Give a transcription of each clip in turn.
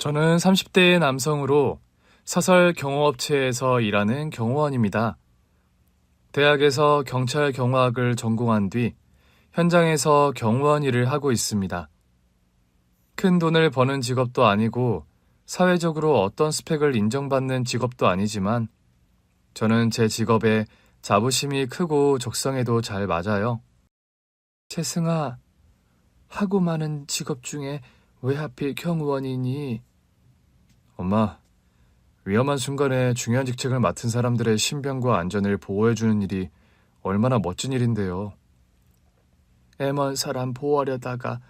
저는 30대의 남성으로 사설 경호업체에서 일하는 경호원입니다. 대학에서 경찰 경호학을 전공한 뒤 현장에서 경호원 일을 하고 있습니다. 큰 돈을 버는 직업도 아니고 사회적으로 어떤 스펙을 인정받는 직업도 아니지만 저는 제 직업에 자부심이 크고 적성에도 잘 맞아요. 재승아, 하고 많은 직업 중에 왜 하필 경호원이니? 엄마, 위험한 순간에 중요한 직책을 맡은 사람들의 신변과 안전을 보호해주는 일이 얼마나 멋진 일인데요. 애먼 사람 보호하려다가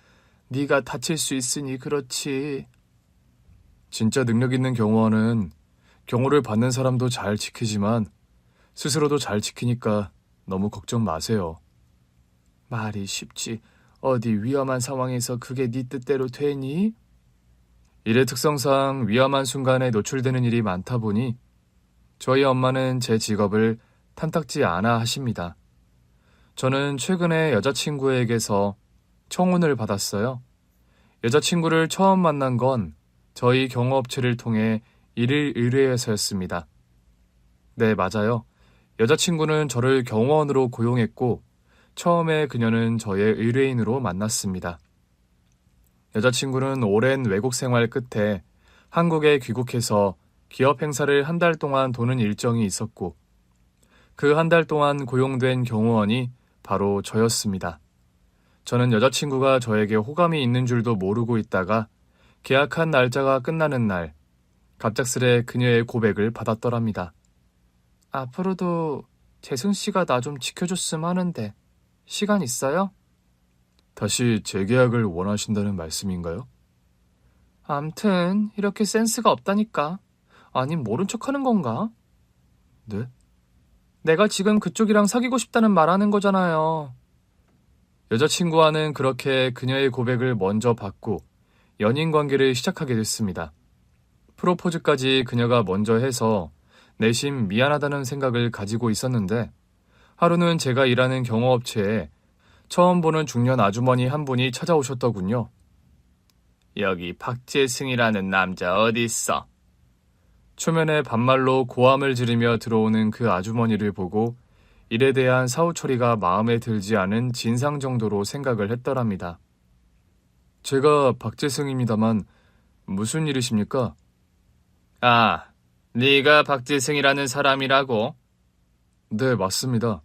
네가 다칠 수 있으니 그렇지. 진짜 능력 있는 경호원은 경호를 받는 사람도 잘 지키지만 스스로도 잘 지키니까 너무 걱정 마세요. 말이 쉽지. 어디 위험한 상황에서 그게 네 뜻대로 되니? 일의 특성상 위험한 순간에 노출되는 일이 많다 보니 저희 엄마는 제 직업을 탐탁지 않아 하십니다. 저는 최근에 여자친구에게서 청혼을 받았어요. 여자친구를 처음 만난 건 저희 경호업체를 통해 일을 의뢰해서였습니다. 네, 맞아요. 여자친구는 저를 경호원으로 고용했고 처음에 그녀는 저의 의뢰인으로 만났습니다. 여자친구는 오랜 외국 생활 끝에 한국에 귀국해서 기업 행사를 한 달 동안 도는 일정이 있었고 그 한 달 동안 고용된 경호원이 바로 저였습니다. 저는 여자친구가 저에게 호감이 있는 줄도 모르고 있다가 계약한 날짜가 끝나는 날 갑작스레 그녀의 고백을 받았더랍니다. 앞으로도 재승 씨가 나 좀 지켜줬으면 하는데 시간 있어요? 다시 재계약을 원하신다는 말씀인가요? 암튼 이렇게 센스가 없다니까. 아니 모른 척하는 건가? 네? 내가 지금 그쪽이랑 사귀고 싶다는 말하는 거잖아요. 여자친구와는 그렇게 그녀의 고백을 먼저 받고 연인 관계를 시작하게 됐습니다. 프로포즈까지 그녀가 먼저 해서 내심 미안하다는 생각을 가지고 있었는데 하루는 제가 일하는 경호업체에 처음 보는 중년 아주머니 한 분이 찾아오셨더군요. 여기 박재승이라는 남자 어디 있어? 초면에 반말로 고함을 지르며 들어오는 그 아주머니를 보고 일에 대한 사후 처리가 마음에 들지 않은 진상 정도로 생각을 했더랍니다. 제가 박재승입니다만 무슨 일이십니까? 아, 네가 박재승이라는 사람이라고? 네, 맞습니다.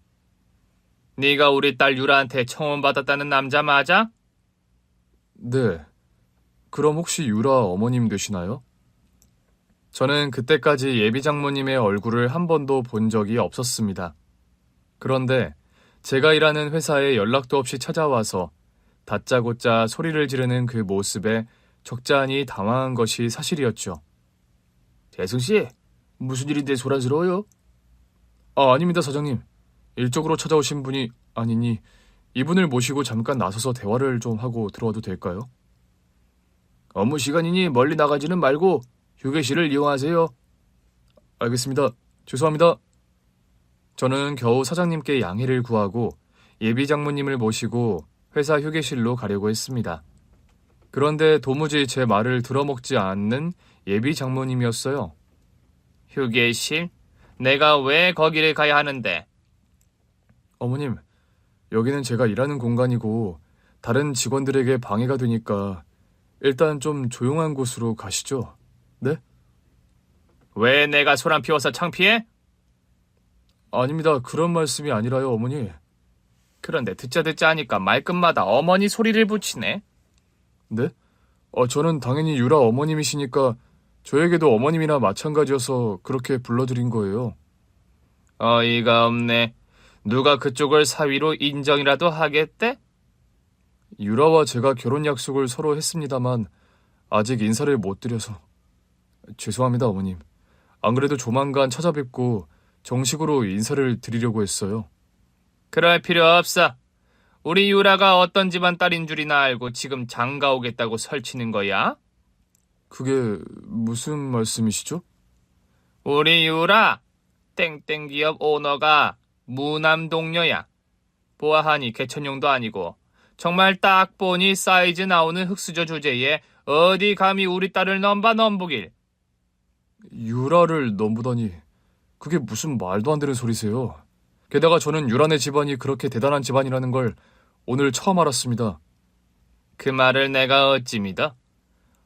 네가 우리 딸 유라한테 청혼받았다는 남자 맞아? 네. 그럼 혹시 유라 어머님 되시나요? 저는 그때까지 예비 장모님의 얼굴을 한 번도 본 적이 없었습니다. 그런데 제가 일하는 회사에 연락도 없이 찾아와서 다짜고짜 소리를 지르는 그 모습에 적잖이 당황한 것이 사실이었죠. 재승씨, 무슨 일인데 소란스러워요? 아닙니다, 사장님. 일적으로 찾아오신 분이 아니니 이분을 모시고 잠깐 나서서 대화를 좀 하고 들어와도 될까요? 업무 시간이니 멀리 나가지는 말고 휴게실을 이용하세요. 알겠습니다. 죄송합니다. 저는 겨우 사장님께 양해를 구하고 예비 장모님을 모시고 회사 휴게실로 가려고 했습니다. 그런데 도무지 제 말을 들어먹지 않는 예비 장모님이었어요. 휴게실? 내가 왜 거기를 가야 하는데? 어머님, 여기는 제가 일하는 공간이고 다른 직원들에게 방해가 되니까 일단 좀 조용한 곳으로 가시죠. 네? 왜 내가 소란 피워서 창피해? 아닙니다. 그런 말씀이 아니라요, 어머니. 그런데 듣자 하니까 말끝마다 어머니 소리를 붙이네. 네? 저는 당연히 유라 어머님이시니까 저에게도 어머님이나 마찬가지여서 그렇게 불러드린 거예요. 어이가 없네. 누가 그쪽을 사위로 인정이라도 하겠대? 유라와 제가 결혼 약속을 서로 했습니다만 아직 인사를 못 드려서 죄송합니다, 어머님. 안 그래도 조만간 찾아뵙고 정식으로 인사를 드리려고 했어요. 그럴 필요 없어. 우리 유라가 어떤 집안 딸인 줄이나 알고 지금 장가 오겠다고 설치는 거야? 그게 무슨 말씀이시죠? 우리 유라 땡땡 기업 오너가 무남동녀야. 보아하니 개천용도 아니고 정말 딱 보니 사이즈 나오는 흑수저 주제에 어디 감히 우리 딸을 넘보길. 유라를 넘보다니, 그게 무슨 말도 안 되는 소리세요. 게다가 저는 유라네 집안이 그렇게 대단한 집안이라는 걸 오늘 처음 알았습니다. 그 말을 내가 어찌 믿어?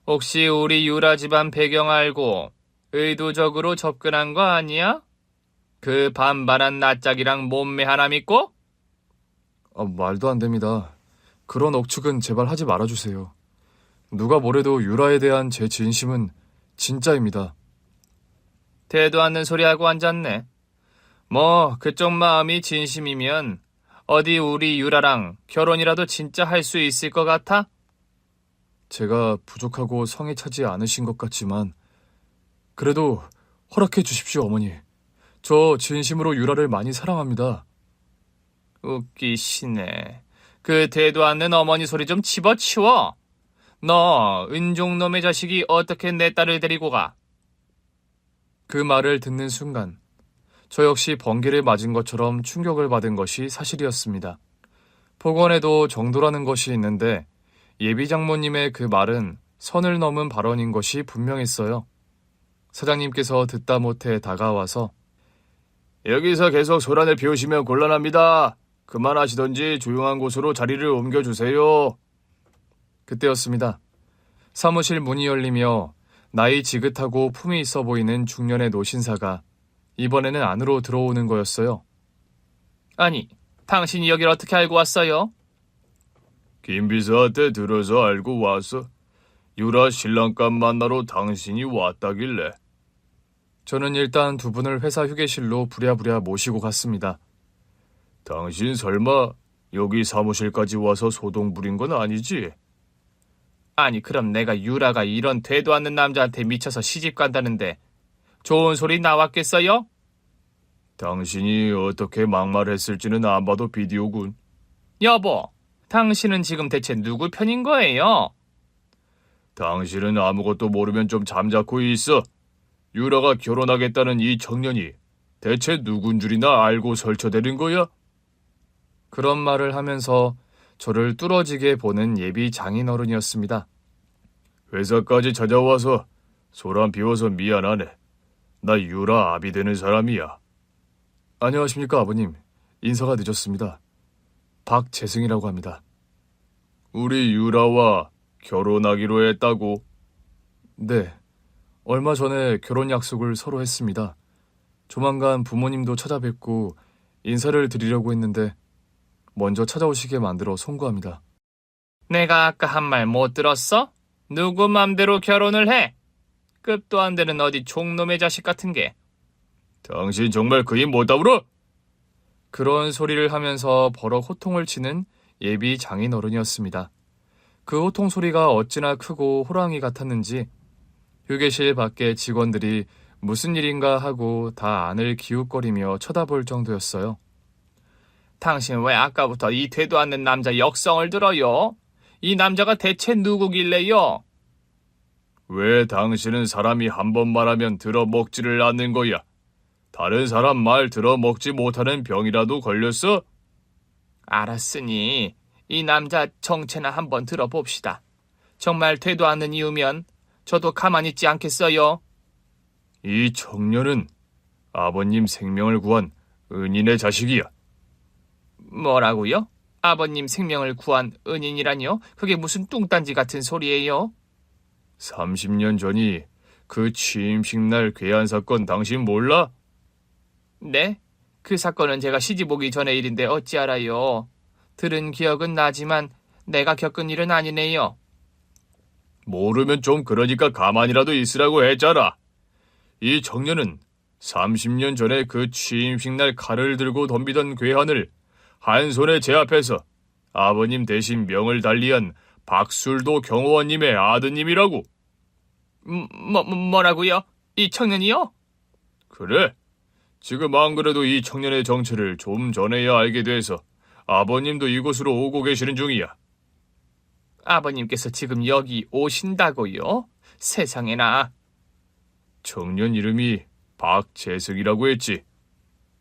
혹시 우리 유라 집안 배경 알고 의도적으로 접근한 거 아니야? 그 반반한 낯짝이랑 몸매 하나 믿고? 말도 안 됩니다. 그런 억측은 제발 하지 말아주세요. 누가 뭐래도 유라에 대한 제 진심은 진짜입니다. 대도 않는 소리하고 앉았네. 뭐 그쪽 마음이 진심이면 어디 우리 유라랑 결혼이라도 진짜 할 수 있을 것 같아? 제가 부족하고 성에 차지 않으신 것 같지만 그래도 허락해 주십시오, 어머니. 저 진심으로 유라를 많이 사랑합니다. 웃기시네. 그 대도 않는 어머니 소리 좀 집어치워. 너 은종놈의 자식이 어떻게 내 딸을 데리고 가? 그 말을 듣는 순간 저 역시 번개를 맞은 것처럼 충격을 받은 것이 사실이었습니다. 폭언에도 정도라는 것이 있는데 예비 장모님의 그 말은 선을 넘은 발언인 것이 분명했어요. 사장님께서 듣다 못해 다가와서 여기서 계속 소란을 피우시면 곤란합니다. 그만하시던지 조용한 곳으로 자리를 옮겨주세요. 그때였습니다. 사무실 문이 열리며 나이 지긋하고 품이 있어 보이는 중년의 노신사가 이번에는 안으로 들어오는 거였어요. 아니, 당신이 여길 어떻게 알고 왔어요? 김 비서한테 들어서 알고 왔어. 유라 신랑감 만나러 당신이 왔다길래. 저는 일단 두 분을 회사 휴게실로 부랴부랴 모시고 갔습니다. 당신 설마 여기 사무실까지 와서 소동 부린 건 아니지? 아니, 그럼 내가 유라가 이런 되도 않는 남자한테 미쳐서 시집 간다는데 좋은 소리 나왔겠어요? 당신이 어떻게 막말했을지는 안 봐도 비디오군. 여보, 당신은 지금 대체 누구 편인 거예요? 당신은 아무것도 모르면 좀 잠자코 있어. 유라가 결혼하겠다는 이 청년이 대체 누군 줄이나 알고 설쳐대는 거야? 그런 말을 하면서 저를 뚫어지게 보는 예비 장인어른이었습니다. 회사까지 찾아와서 소란 비워서 미안하네. 나 유라 아비 되는 사람이야. 안녕하십니까, 아버님. 인사가 늦었습니다. 박재승이라고 합니다. 우리 유라와 결혼하기로 했다고. 네, 얼마 전에 결혼 약속을 서로 했습니다. 조만간 부모님도 찾아뵙고 인사를 드리려고 했는데 먼저 찾아오시게 만들어 송구합니다. 내가 아까 한 말 못 들었어? 누구 맘대로 결혼을 해? 급도 안 되는 어디 종놈의 자식 같은 게. 당신 정말 그임 못 다물어? 그런 소리를 하면서 버럭 호통을 치는 예비 장인어른이었습니다. 그 호통 소리가 어찌나 크고 호랑이 같았는지 휴게실 밖에 직원들이 무슨 일인가 하고 다 안을 기웃거리며 쳐다볼 정도였어요. 당신 왜 아까부터 이 되도 않는 남자 역성을 들어요? 이 남자가 대체 누구길래요? 왜 당신은 사람이 한 번 말하면 들어먹지를 않는 거야? 다른 사람 말 들어먹지 못하는 병이라도 걸렸어? 알았으니 이 남자 정체나 한번 들어봅시다. 정말 되도 않는 이유면 저도 가만히 있지 않겠어요? 이 청년은 아버님 생명을 구한 은인의 자식이야. 뭐라고요? 아버님 생명을 구한 은인이라뇨? 그게 무슨 뚱딴지 같은 소리예요? 30년 전이 그 취임식 날 괴한 사건 당신 몰라? 네? 그 사건은 제가 시집 오기 전의 일인데 어찌 알아요? 들은 기억은 나지만 내가 겪은 일은 아니네요. 모르면 좀 그러니까 가만히라도 있으라고 했잖아. 이 청년은 30년 전에 그 취임식 날 칼을 들고 덤비던 괴한을 한 손에 제압해서 아버님 대신 명을 달리한 박술도 경호원님의 아드님이라고. 뭐라고요? 이 청년이요? 그래. 지금 안 그래도 이 청년의 정체를 좀 전에야 알게 돼서 아버님도 이곳으로 오고 계시는 중이야. 아버님께서 지금 여기 오신다고요? 세상에나. 청년 이름이 박재승이라고 했지.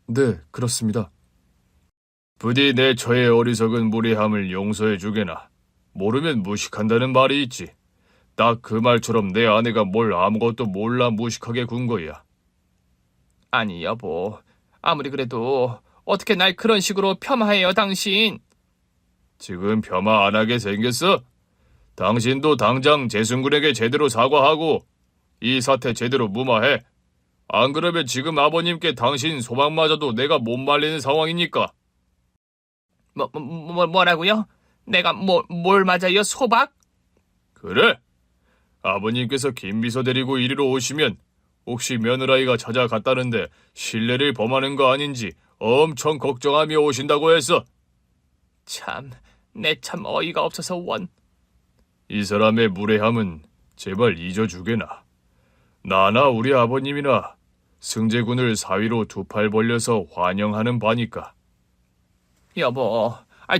네, 그렇습니다. 부디 내 처의 어리석은 무례함을 용서해 주게나. 모르면 무식한다는 말이 있지. 딱 그 말처럼 내 아내가 뭘 아무것도 몰라 무식하게 군 거야. 아니, 여보. 아무리 그래도 어떻게 날 그런 식으로 폄하해요, 당신? 지금 폄하 안 하게 생겼어? 당신도 당장 재승군에게 제대로 사과하고 이 사태 제대로 무마해. 안 그러면 지금 아버님께 당신 소망마저도 내가 못 말리는 상황이니까. 뭐라고요? 내가 뭘 맞아요, 소박? 그래? 아버님께서 김비서 데리고 이리로 오시면 혹시 며느라이가 찾아갔다는데 실례를 범하는 거 아닌지 엄청 걱정하며 오신다고 했어. 참, 내 참 어이가 없어서 원. 이 사람의 무례함은 제발 잊어주게나. 나나 우리 아버님이나 승재군을 사위로 두 팔 벌려서 환영하는 바니까. 여보,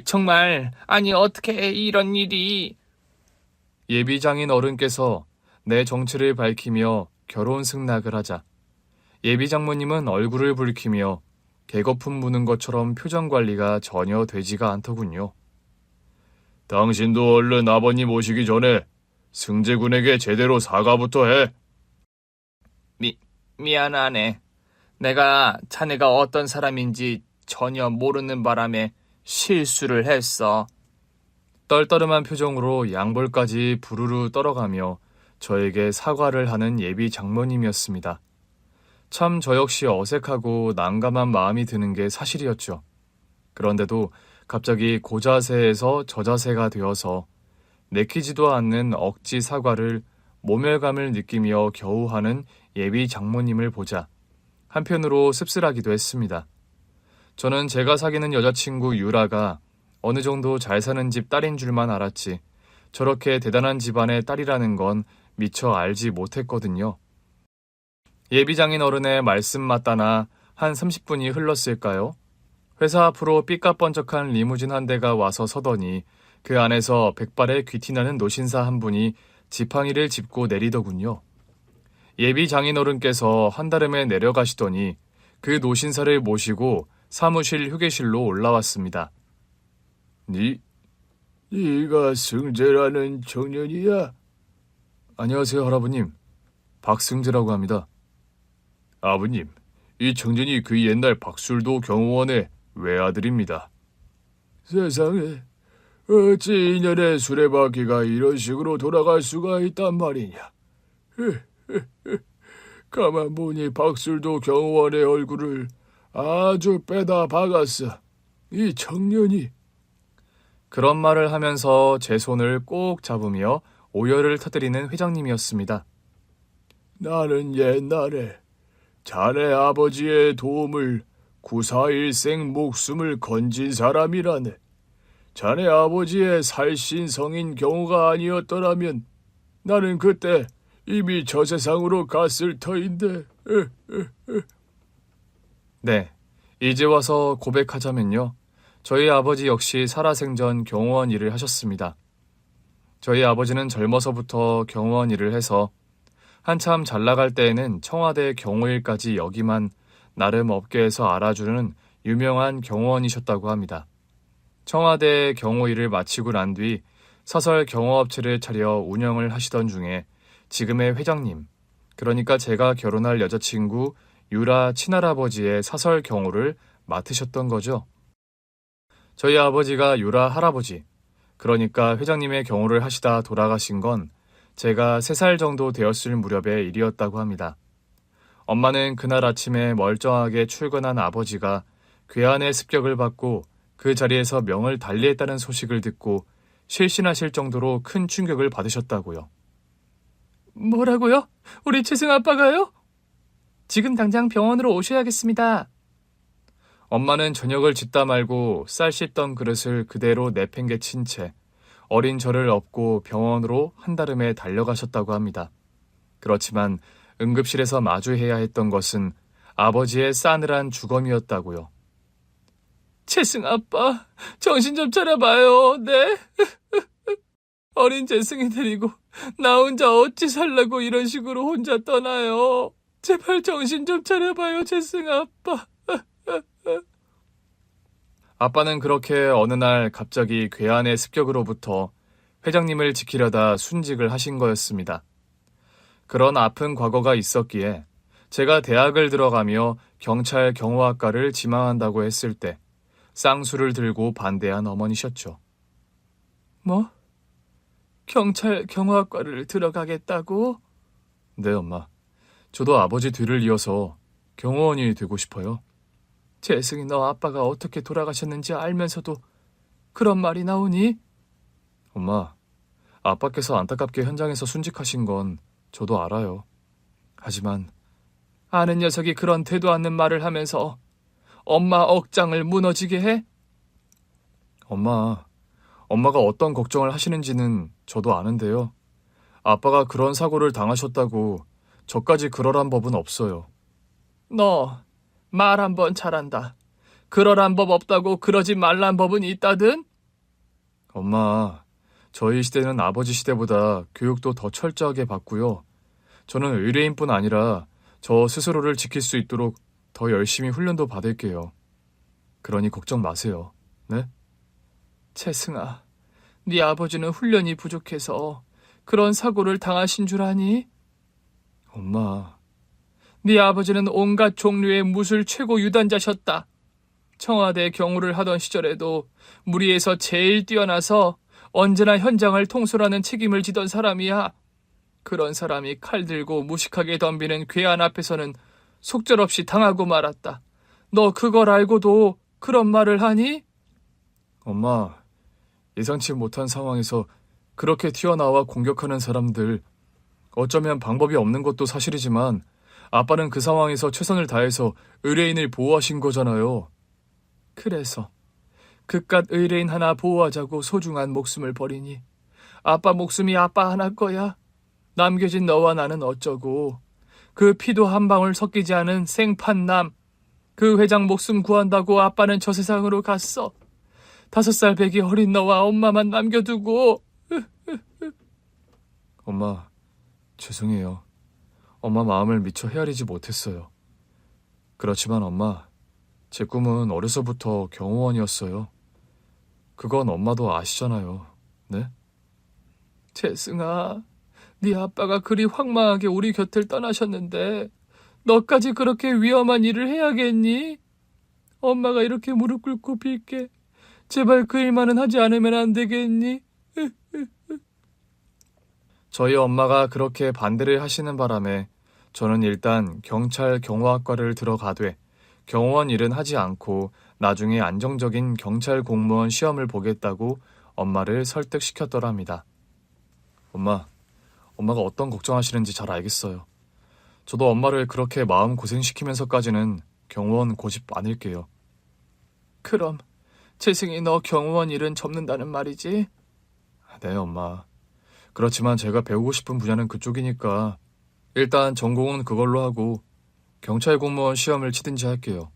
정말, 아니, 어떻게 이런 일이. 예비장인 어른께서 내 정체를 밝히며 결혼 승낙을 하자 예비장모님은 얼굴을 붉히며 개거품 무는 것처럼 표정 관리가 전혀 되지가 않더군요. 당신도 얼른 아버님 오시기 전에 승재군에게 제대로 사과부터 해. 미안하네. 내가 자네가 어떤 사람인지 전혀 모르는 바람에 실수를 했어. 떨떠름한 표정으로 양볼까지 부르르 떨어가며 저에게 사과를 하는 예비 장모님이었습니다. 참 저 역시 어색하고 난감한 마음이 드는 게 사실이었죠. 그런데도 갑자기 고자세에서 저자세가 되어서 내키지도 않는 억지 사과를 모멸감을 느끼며 겨우 하는 예비 장모님을 보자 한편으로 씁쓸하기도 했습니다. 저는 제가 사귀는 여자친구 유라가 어느 정도 잘 사는 집 딸인 줄만 알았지 저렇게 대단한 집안의 딸이라는 건 미처 알지 못했거든요. 예비장인 어른의 말씀 맞다나 한 30분이 흘렀을까요? 회사 앞으로 삐까뻔쩍한 리무진 한 대가 와서 서더니 그 안에서 백발의 귀티나는 노신사 한 분이 지팡이를 짚고 내리더군요. 예비장인 어른께서 한달음에 내려가시더니 그 노신사를 모시고 사무실 휴게실로 올라왔습니다. 네가 승재라는 청년이야? 안녕하세요, 할아버님. 박승재라고 합니다. 아버님, 이 청년이 그 옛날 박술도 경호원의 외아들입니다. 세상에, 어찌 인연의 수레바퀴가 이런 식으로 돌아갈 수가 있단 말이냐. 가만 보니 박술도 경호원의 얼굴을 아주 빼다 박았어. 이 청년이. 그런 말을 하면서 제 손을 꼭 잡으며 오열을 터뜨리는 회장님이었습니다. 나는 옛날에 자네 아버지의 도움을 구사일생 목숨을 건진 사람이라네. 자네 아버지의 살신성인 경우가 아니었더라면 나는 그때 이미 저 세상으로 갔을 터인데. 네, 이제 와서 고백하자면요. 저희 아버지 역시 살아생전 경호원 일을 하셨습니다. 저희 아버지는 젊어서부터 경호원 일을 해서 한참 잘 나갈 때에는 청와대 경호일까지 역임한 나름 업계에서 알아주는 유명한 경호원이셨다고 합니다. 청와대 경호일을 마치고 난 뒤 사설 경호업체를 차려 운영을 하시던 중에 지금의 회장님, 그러니까 제가 결혼할 여자친구 유라 친할아버지의 사설 경호를 맡으셨던 거죠. 저희 아버지가 유라 할아버지, 그러니까 회장님의 경호를 하시다 돌아가신 건 제가 3살 정도 되었을 무렵의 일이었다고 합니다. 엄마는 그날 아침에 멀쩡하게 출근한 아버지가 괴한의 습격을 받고 그 자리에서 명을 달리했다는 소식을 듣고 실신하실 정도로 큰 충격을 받으셨다고요. 뭐라고요? 우리 최승 아빠가요? 지금 당장 병원으로 오셔야겠습니다. 엄마는 저녁을 짓다 말고 쌀 씻던 그릇을 그대로 내팽개친 채 어린 저를 업고 병원으로 한달음에 달려가셨다고 합니다. 그렇지만 응급실에서 마주해야 했던 것은 아버지의 싸늘한 주검이었다고요. 재승 아빠, 정신 좀 차려봐요. 네? 어린 재승이 데리고 나 혼자 어찌 살라고 이런 식으로 혼자 떠나요. 제발 정신 좀 차려봐요, 재승 아빠. 아빠는 그렇게 어느 날 갑자기 괴한의 습격으로부터 회장님을 지키려다 순직을 하신 거였습니다. 그런 아픈 과거가 있었기에 제가 대학을 들어가며 경찰 경호학과를 지망한다고 했을 때 쌍수를 들고 반대한 어머니셨죠. 뭐? 경찰 경호학과를 들어가겠다고? 네, 엄마. 저도 아버지 뒤를 이어서 경호원이 되고 싶어요. 재승이 너 아빠가 어떻게 돌아가셨는지 알면서도 그런 말이 나오니? 엄마, 아빠께서 안타깝게 현장에서 순직하신 건 저도 알아요. 하지만 아는 녀석이 그런 되도 않는 말을 하면서 엄마 억장을 무너지게 해? 엄마가 어떤 걱정을 하시는지는 저도 아는데요. 아빠가 그런 사고를 당하셨다고 저까지 그러란 법은 없어요. 너 말 한 번 잘한다. 그러란 법 없다고 그러지 말란 법은 있다든? 엄마, 저희 시대는 아버지 시대보다 교육도 더 철저하게 받고요. 저는 의뢰인뿐 아니라 저 스스로를 지킬 수 있도록 더 열심히 훈련도 받을게요. 그러니 걱정 마세요. 네? 채승아, 네 아버지는 훈련이 부족해서 그런 사고를 당하신 줄 아니? 엄마, 네 아버지는 온갖 종류의 무술 최고 유단자셨다. 청와대 경호를 하던 시절에도 무리에서 제일 뛰어나서 언제나 현장을 통솔하는 책임을 지던 사람이야. 그런 사람이 칼 들고 무식하게 덤비는 괴한 앞에서는 속절없이 당하고 말았다. 너 그걸 알고도 그런 말을 하니? 엄마, 예상치 못한 상황에서 그렇게 튀어나와 공격하는 사람들, 어쩌면 방법이 없는 것도 사실이지만 아빠는 그 상황에서 최선을 다해서 의뢰인을 보호하신 거잖아요. 그래서 그깟 의뢰인 하나 보호하자고 소중한 목숨을 버리니 아빠 목숨이 아빠 하나 거야. 남겨진 너와 나는 어쩌고. 그 피도 한 방울 섞이지 않은 생판남. 그 회장 목숨 구한다고 아빠는 저 세상으로 갔어. 5살 배기 어린 너와 엄마만 남겨두고. 엄마, 죄송해요. 엄마 마음을 미처 헤아리지 못했어요. 그렇지만 엄마, 제 꿈은 어려서부터 경호원이었어요. 그건 엄마도 아시잖아요. 네? 재승아, 네 아빠가 그리 황망하게 우리 곁을 떠나셨는데 너까지 그렇게 위험한 일을 해야겠니? 엄마가 이렇게 무릎 꿇고 빌게. 제발 그 일만은 하지 않으면 안 되겠니? 저희 엄마가 그렇게 반대를 하시는 바람에 저는 일단 경찰 경호학과를 들어가되 경호원 일은 하지 않고 나중에 안정적인 경찰 공무원 시험을 보겠다고 엄마를 설득시켰더랍니다. 엄마가 어떤 걱정하시는지 잘 알겠어요. 저도 엄마를 그렇게 마음 고생시키면서까지는 경호원 고집 않을게요. 그럼 재승이 너 경호원 일은 접는다는 말이지? 네, 엄마. 그렇지만 제가 배우고 싶은 분야는 그쪽이니까 일단 전공은 그걸로 하고 경찰 공무원 시험을 치든지 할게요.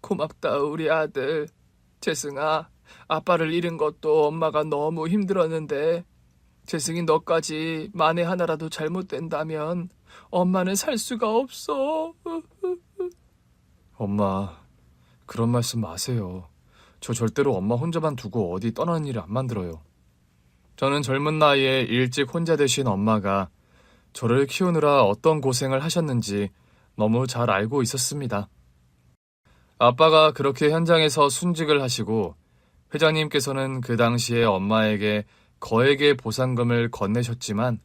고맙다, 우리 아들. 재승아, 아빠를 잃은 것도 엄마가 너무 힘들었는데 재승이 너까지 만에 하나라도 잘못된다면 엄마는 살 수가 없어. 엄마, 그런 말씀 마세요. 저 절대로 엄마 혼자만 두고 어디 떠나는 일을 안 만들어요. 저는 젊은 나이에 일찍 혼자 되신 엄마가 저를 키우느라 어떤 고생을 하셨는지 너무 잘 알고 있었습니다. 아빠가 그렇게 현장에서 순직을 하시고 회장님께서는 그 당시에 엄마에게 거액의 보상금을 건네셨지만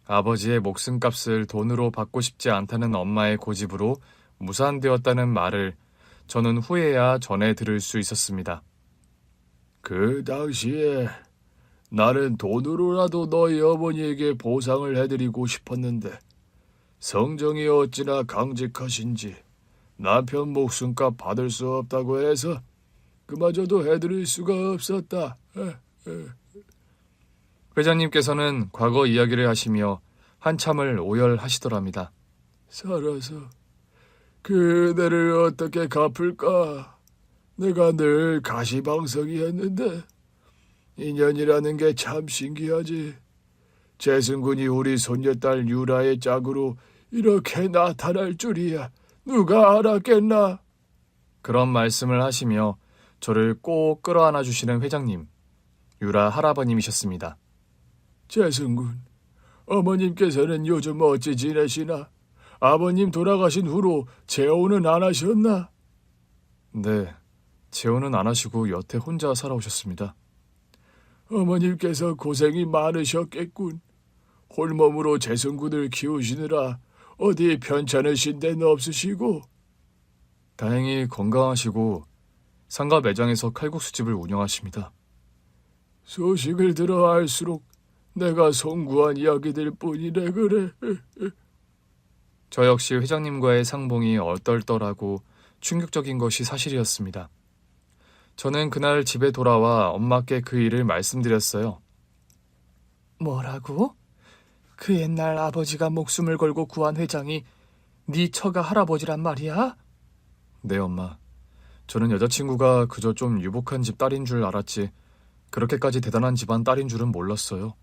아버지의 목숨값을 돈으로 받고 싶지 않다는 엄마의 고집으로 무산되었다는 말을 저는 후에야 전해 들을 수 있었습니다. 그 당시에 나는 돈으로라도 너희 어머니에게 보상을 해드리고 싶었는데 성정이 어찌나 강직하신지 남편 목숨값 받을 수 없다고 해서 그마저도 해드릴 수가 없었다. 회장님께서는 과거 이야기를 하시며 한참을 오열하시더랍니다. 살아서 그 은혜를 어떻게 갚을까? 내가 늘 가시방석이었는데 인연이라는 게 참 신기하지. 재승군이 우리 손녀딸 유라의 짝으로 이렇게 나타날 줄이야. 누가 알았겠나? 그런 말씀을 하시며 저를 꼭 끌어안아 주시는 회장님, 유라 할아버님이셨습니다. 재승군, 어머님께서는 요즘 어찌 지내시나? 아버님 돌아가신 후로 재혼은 안 하셨나? 네, 재혼은 안 하시고 여태 혼자 살아오셨습니다. 어머님께서 고생이 많으셨겠군. 홀몸으로 재승군을 키우시느라 어디 편찮으신 데는 없으시고? 다행히 건강하시고 상가 매장에서 칼국수집을 운영하십니다. 소식을 들어 알수록 내가 송구한 이야기들 뿐이래 그래. 저 역시 회장님과의 상봉이 얼떨떨하고 충격적인 것이 사실이었습니다. 저는 그날 집에 돌아와 엄마께 그 일을 말씀드렸어요. 뭐라고? 그 옛날 아버지가 목숨을 걸고 구한 회장이 네 처가 할아버지란 말이야? 네, 엄마. 저는 여자친구가 그저 좀 유복한 집 딸인 줄 알았지 그렇게까지 대단한 집안 딸인 줄은 몰랐어요.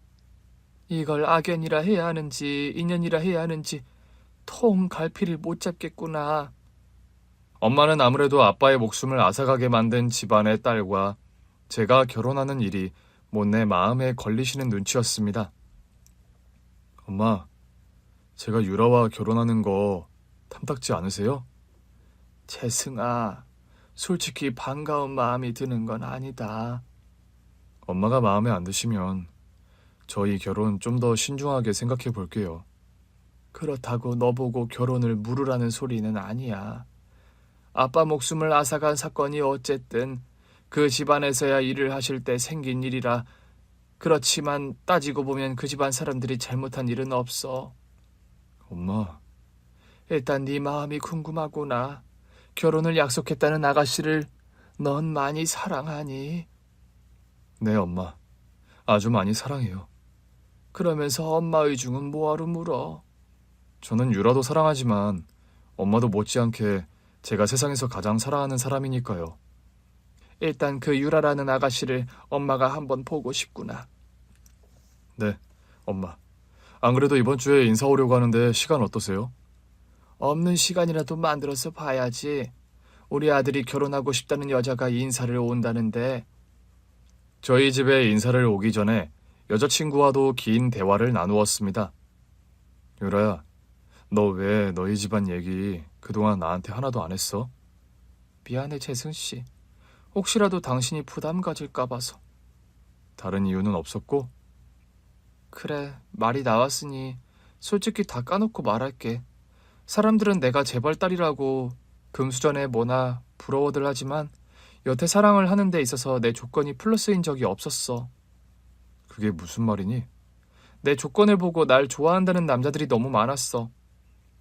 이걸 악연이라 해야 하는지 인연이라 해야 하는지 통 갈피를 못 잡겠구나. 엄마는 아무래도 아빠의 목숨을 앗아가게 만든 집안의 딸과 제가 결혼하는 일이 못내 마음에 걸리시는 눈치였습니다. 엄마, 제가 유라와 결혼하는 거 탐탁지 않으세요? 재승아, 솔직히 반가운 마음이 드는 건 아니다. 엄마가 마음에 안 드시면 저희 결혼 좀 더 신중하게 생각해 볼게요. 그렇다고 너보고 결혼을 무르라는 소리는 아니야. 아빠 목숨을 앗아간 사건이 어쨌든 그 집안에서야 일을 하실 때 생긴 일이라 그렇지만 따지고 보면 그 집안 사람들이 잘못한 일은 없어. 엄마. 일단 네 마음이 궁금하구나. 결혼을 약속했다는 아가씨를 넌 많이 사랑하니? 네, 엄마. 아주 많이 사랑해요. 그러면서 엄마 의중은 뭐하러 물어? 저는 유라도 사랑하지만 엄마도 못지않게 제가 세상에서 가장 사랑하는 사람이니까요. 일단 그 유라라는 아가씨를 엄마가 한번 보고 싶구나. 네, 엄마. 안 그래도 이번 주에 인사 오려고 하는데 시간 어떠세요? 없는 시간이라도 만들어서 봐야지. 우리 아들이 결혼하고 싶다는 여자가 인사를 온다는데. 저희 집에 인사를 오기 전에 여자친구와도 긴 대화를 나누었습니다. 유라야, 너 왜 너희 집안 얘기 그동안 나한테 하나도 안 했어? 미안해, 재승씨. 혹시라도 당신이 부담 가질까 봐서. 다른 이유는 없었고? 그래, 말이 나왔으니 솔직히 다 까놓고 말할게. 사람들은 내가 재벌 딸이라고 금수전에 뭐나 부러워들 하지만 여태 사랑을 하는 데 있어서 내 조건이 플러스인 적이 없었어. 그게 무슨 말이니? 내 조건을 보고 날 좋아한다는 남자들이 너무 많았어.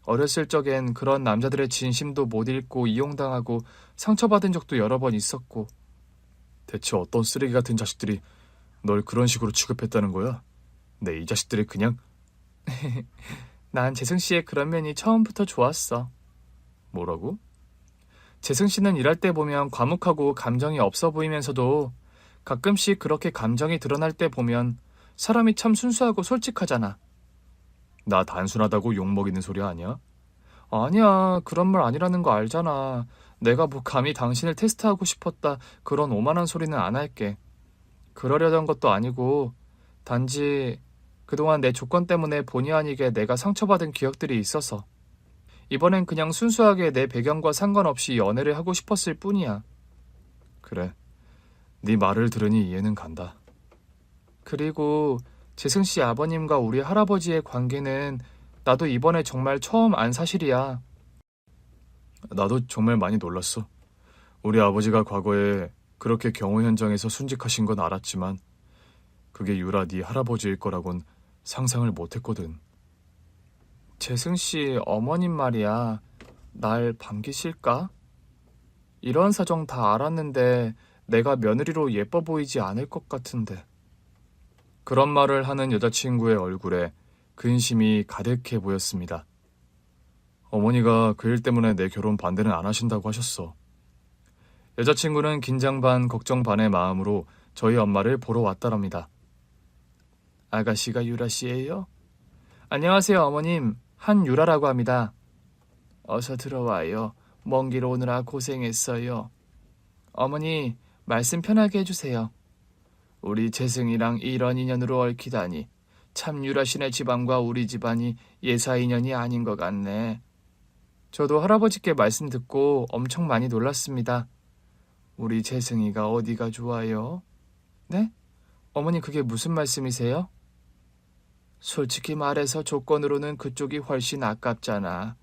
어렸을 적엔 그런 남자들의 진심도 못 읽고 이용당하고 상처받은 적도 여러 번 있었고. 대체 어떤 쓰레기 같은 자식들이 널 그런 식으로 취급했다는 거야? 내 이 자식들이 그냥... 난 재승씨의 그런 면이 처음부터 좋았어. 뭐라고? 재승씨는 일할 때 보면 과묵하고 감정이 없어 보이면서도 가끔씩 그렇게 감정이 드러날 때 보면 사람이 참 순수하고 솔직하잖아. 나 단순하다고 욕먹이는 소리 아니야? 아니야, 그런 말 아니라는 거 알잖아. 내가 뭐 감히 당신을 테스트하고 싶었다 그런 오만한 소리는 안 할게. 그러려던 것도 아니고 단지 그동안 내 조건 때문에 본의 아니게 내가 상처받은 기억들이 있어서 이번엔 그냥 순수하게 내 배경과 상관없이 연애를 하고 싶었을 뿐이야. 그래, 네 말을 들으니 이해는 간다. 그리고 재승씨 아버님과 우리 할아버지의 관계는 나도 이번에 정말 처음 안 사실이야. 나도 정말 많이 놀랐어. 우리 아버지가 과거에 그렇게 경호 현장에서 순직하신 건 알았지만 그게 유라 네 할아버지일 거라곤 상상을 못했거든. 재승씨 어머님 말이야. 날 반기실까? 이런 사정 다 알았는데 내가 며느리로 예뻐 보이지 않을 것 같은데. 그런 말을 하는 여자친구의 얼굴에 근심이 가득해 보였습니다. 어머니가 그 일 때문에 내 결혼 반대는 안 하신다고 하셨어. 여자친구는 긴장 반 걱정 반의 마음으로 저희 엄마를 보러 왔다랍니다. 아가씨가 유라씨예요? 안녕하세요, 어머님. 한유라라고 합니다. 어서 들어와요. 먼 길 오느라 고생했어요. 어머니, 말씀 편하게 해주세요. 우리 재승이랑 이런 인연으로 얽히다니 참 유라씨네 집안과 우리 집안이 예사 인연이 아닌 것 같네. 저도 할아버지께 말씀 듣고 엄청 많이 놀랐습니다. 우리 재승이가 어디가 좋아요? 네? 어머니 그게 무슨 말씀이세요? 솔직히 말해서 조건으로는 그쪽이 훨씬 아깝잖아.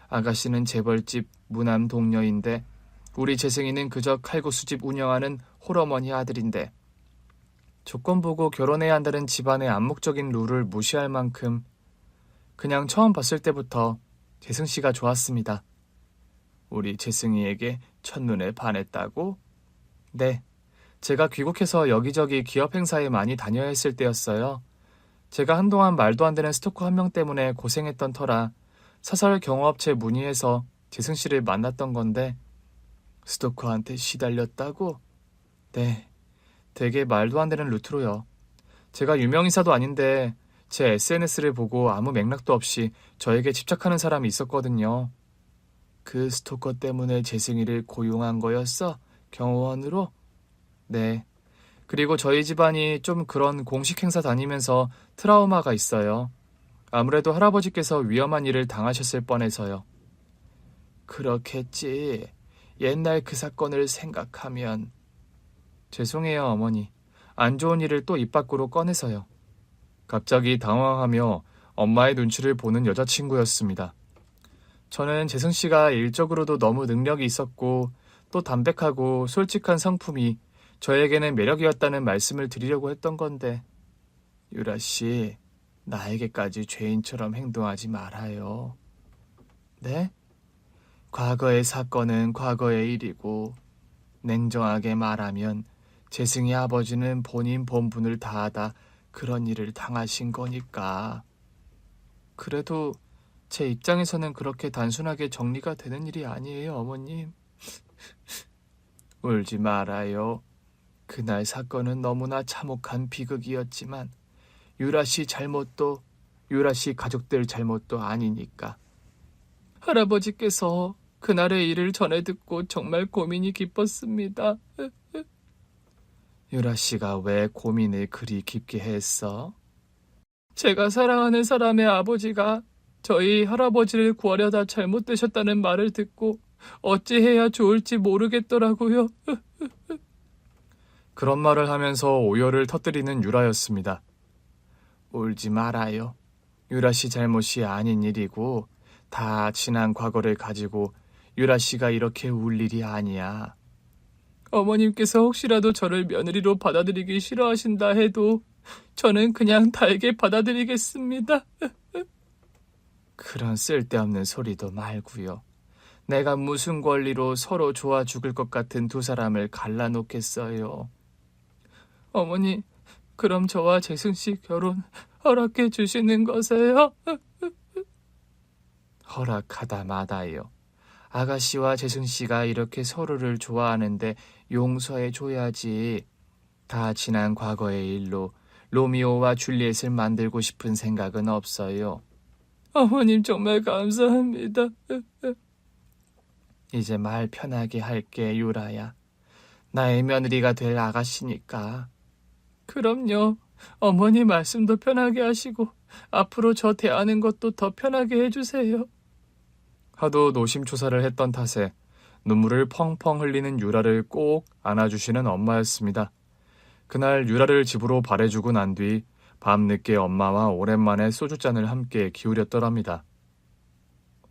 아가씨는 재벌집 무남 동녀인데 우리 재승이는 그저 칼국수집 운영하는 홀어머니 아들인데 조건 보고 결혼해야 한다는 집안의 암묵적인 룰을 무시할 만큼 그냥 처음 봤을 때부터 재승씨가 좋았습니다. 우리 재승이에게 첫눈에 반했다고? 네, 제가 귀국해서 여기저기 기업 행사에 많이 다녀야 했을 때였어요. 제가 한동안 말도 안 되는 스토커 한 명 때문에 고생했던 터라 사설 경호업체 문의해서 재승씨를 만났던 건데 스토커한테 시달렸다고? 네, 되게 말도 안 되는 루트로요. 제가 유명인사도 아닌데 제 SNS를 보고 아무 맥락도 없이 저에게 집착하는 사람이 있었거든요. 그 스토커 때문에 재승이를 고용한 거였어? 경호원으로? 네. 그리고 저희 집안이 좀 그런 공식 행사 다니면서 트라우마가 있어요. 아무래도 할아버지께서 위험한 일을 당하셨을 뻔해서요. 그렇겠지. 옛날 그 사건을 생각하면. 죄송해요, 어머니. 안 좋은 일을 또 입 밖으로 꺼내서요. 갑자기 당황하며 엄마의 눈치를 보는 여자친구였습니다. 저는 재승씨가 일적으로도 너무 능력이 있었고 또 담백하고 솔직한 성품이 저에게는 매력이었다는 말씀을 드리려고 했던 건데 유라씨, 나에게까지 죄인처럼 행동하지 말아요. 네? 과거의 사건은 과거의 일이고 냉정하게 말하면 재승이 아버지는 본인 본분을 다하다 그런 일을 당하신 거니까. 그래도 제 입장에서는 그렇게 단순하게 정리가 되는 일이 아니에요, 어머님. 울지 말아요. 그날 사건은 너무나 참혹한 비극이었지만 유라씨 잘못도 유라씨 가족들 잘못도 아니니까. 할아버지께서 그날의 일을 전해 듣고 정말 고민이 깊었습니다. 유라씨가 왜 고민을 그리 깊게 했어? 제가 사랑하는 사람의 아버지가 저희 할아버지를 구하려다 잘못되셨다는 말을 듣고 어찌해야 좋을지 모르겠더라고요. 그런 말을 하면서 오열을 터뜨리는 유라였습니다. 울지 말아요. 유라씨 잘못이 아닌 일이고 다 지난 과거를 가지고 유라씨가 이렇게 울 일이 아니야. 어머님께서 혹시라도 저를 며느리로 받아들이기 싫어하신다 해도 저는 그냥 달게 받아들이겠습니다. 그런 쓸데없는 소리도 말고요. 내가 무슨 권리로 서로 좋아 죽을 것 같은 두 사람을 갈라놓겠어요. 어머니, 그럼 저와 재승씨 결혼 허락해 주시는 거세요? 허락하다 마다요. 아가씨와 재승씨가 이렇게 서로를 좋아하는데 용서해 줘야지. 다 지난 과거의 일로 로미오와 줄리엣을 만들고 싶은 생각은 없어요. 어머님 정말 감사합니다. 이제 말 편하게 할게, 유라야. 나의 며느리가 될 아가씨니까. 그럼요. 어머니 말씀도 편하게 하시고 앞으로 저 대하는 것도 더 편하게 해주세요. 하도 노심초사를 했던 탓에 눈물을 펑펑 흘리는 유라를 꼭 안아주시는 엄마였습니다. 그날 유라를 집으로 발해주고 난 뒤 밤늦게 엄마와 오랜만에 소주잔을 함께 기울였더랍니다.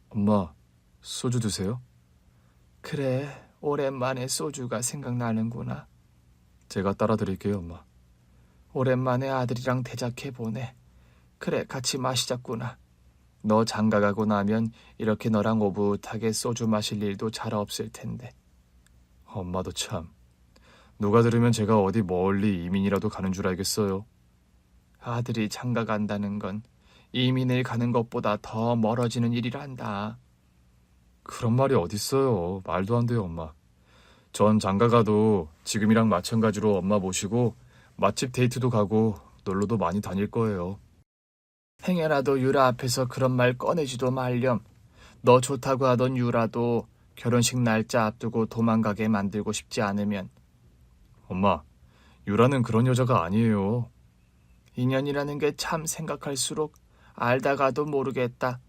엄마, 소주 드세요? 그래, 오랜만에 소주가 생각나는구나. 제가 따라 드릴게요, 엄마. 오랜만에 아들이랑 대작해보네. 그래, 같이 마시자꾸나. 너 장가가고 나면 이렇게 너랑 오붓하게 소주 마실 일도 잘 없을 텐데. 엄마도 참. 누가 들으면 제가 어디 멀리 이민이라도 가는 줄 알겠어요. 아들이 장가간다는 건 이민을 가는 것보다 더 멀어지는 일이란다. 그런 말이 어딨어요. 말도 안 돼요, 엄마. 전 장가가도 지금이랑 마찬가지로 엄마 모시고 맛집 데이트도 가고 놀러도 많이 다닐 거예요. 행여라도 유라 앞에서 그런 말 꺼내지도 말렴. 너 좋다고 하던 유라도 결혼식 날짜 앞두고 도망가게 만들고 싶지 않으면. 엄마, 유라는 그런 여자가 아니에요. 인연이라는 게 참 생각할수록 알다가도 모르겠다.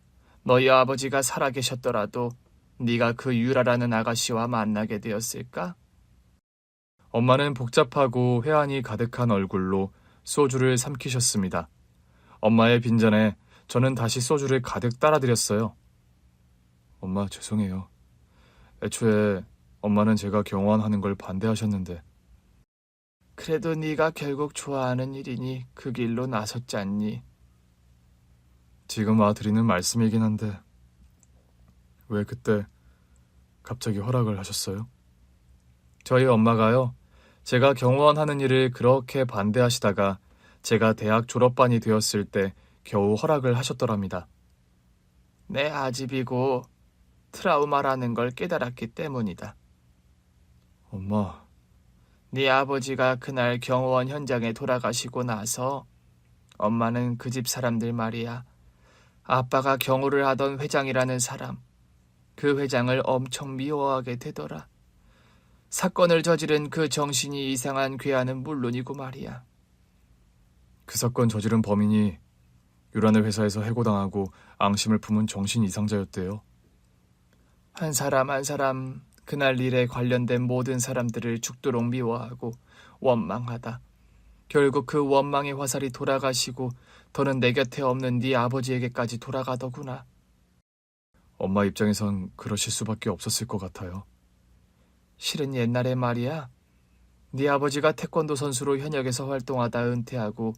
너희 아버지가 살아계셨더라도 네가 그 유라라는 아가씨와 만나게 되었을까? 엄마는 복잡하고 회한이 가득한 얼굴로 소주를 삼키셨습니다. 엄마의 빈잔에 저는 다시 소주를 가득 따라드렸어요. 엄마 죄송해요. 애초에 엄마는 제가 경호원하는 걸 반대하셨는데. 그래도 네가 결국 좋아하는 일이니 그 길로 나섰지 않니? 지금 드리는 말씀이긴 한데 왜 그때 갑자기 허락을 하셨어요? 저희 엄마가요. 제가 경호원 하는 일을 그렇게 반대하시다가 제가 대학 졸업반이 되었을 때 겨우 허락을 하셨더랍니다. 내 아집이고 트라우마라는 걸 깨달았기 때문이다. 엄마, 네 아버지가 그날 경호원 현장에 돌아가시고 나서 엄마는 그 집 사람들 말이야. 아빠가 경호를 하던 회장이라는 사람, 그 회장을 엄청 미워하게 되더라. 사건을 저지른 그 정신이 이상한 괴한은 물론이고 말이야. 그 사건 저지른 범인이 유란의 회사에서 해고당하고 앙심을 품은 정신 이상자였대요. 한 사람 한 사람 그날 일에 관련된 모든 사람들을 죽도록 미워하고 원망하다. 결국 그 원망의 화살이 돌아가시고 더는 내 곁에 없는 네 아버지에게까지 돌아가더구나. 엄마 입장에선 그러실 수밖에 없었을 것 같아요. 실은 옛날에 말이야. 네 아버지가 태권도 선수로 현역에서 활동하다 은퇴하고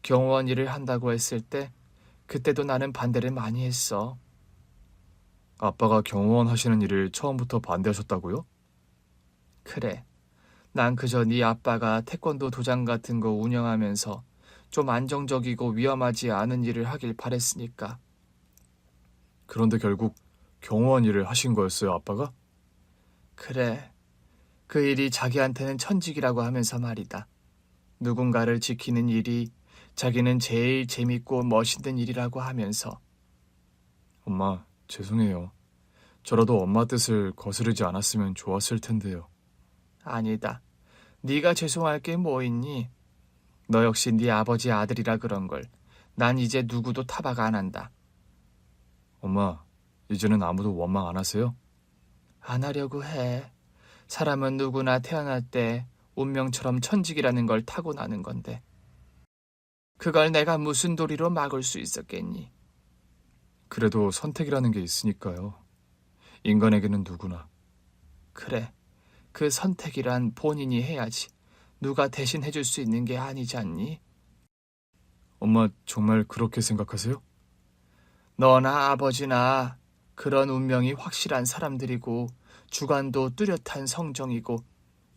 경호원 일을 한다고 했을 때 그때도 나는 반대를 많이 했어. 아빠가 경호원 하시는 일을 처음부터 반대하셨다고요? 그래. 난 그저 네 아빠가 태권도 도장 같은 거 운영하면서 좀 안정적이고 위험하지 않은 일을 하길 바랬으니까. 그런데 결국 경호원 일을 하신 거였어요, 아빠가? 그래. 그 일이 자기한테는 천직이라고 하면서 말이다. 누군가를 지키는 일이 자기는 제일 재밌고 멋있는 일이라고 하면서. 엄마, 죄송해요. 저라도 엄마 뜻을 거스르지 않았으면 좋았을 텐데요. 아니다. 네가 죄송할 게 뭐 있니? 너 역시 네 아버지 아들이라 그런 걸. 난 이제 누구도 타박 안 한다. 엄마, 이제는 아무도 원망 안 하세요? 안 하려고 해. 사람은 누구나 태어날 때 운명처럼 천직이라는 걸 타고나는 건데. 그걸 내가 무슨 도리로 막을 수 있었겠니? 그래도 선택이라는 게 있으니까요. 인간에게는 누구나. 그래. 그 선택이란 본인이 해야지. 누가 대신 해줄 수 있는 게 아니지 않니? 엄마 정말 그렇게 생각하세요? 너나 아버지나 그런 운명이 확실한 사람들이고 주관도 뚜렷한 성정이고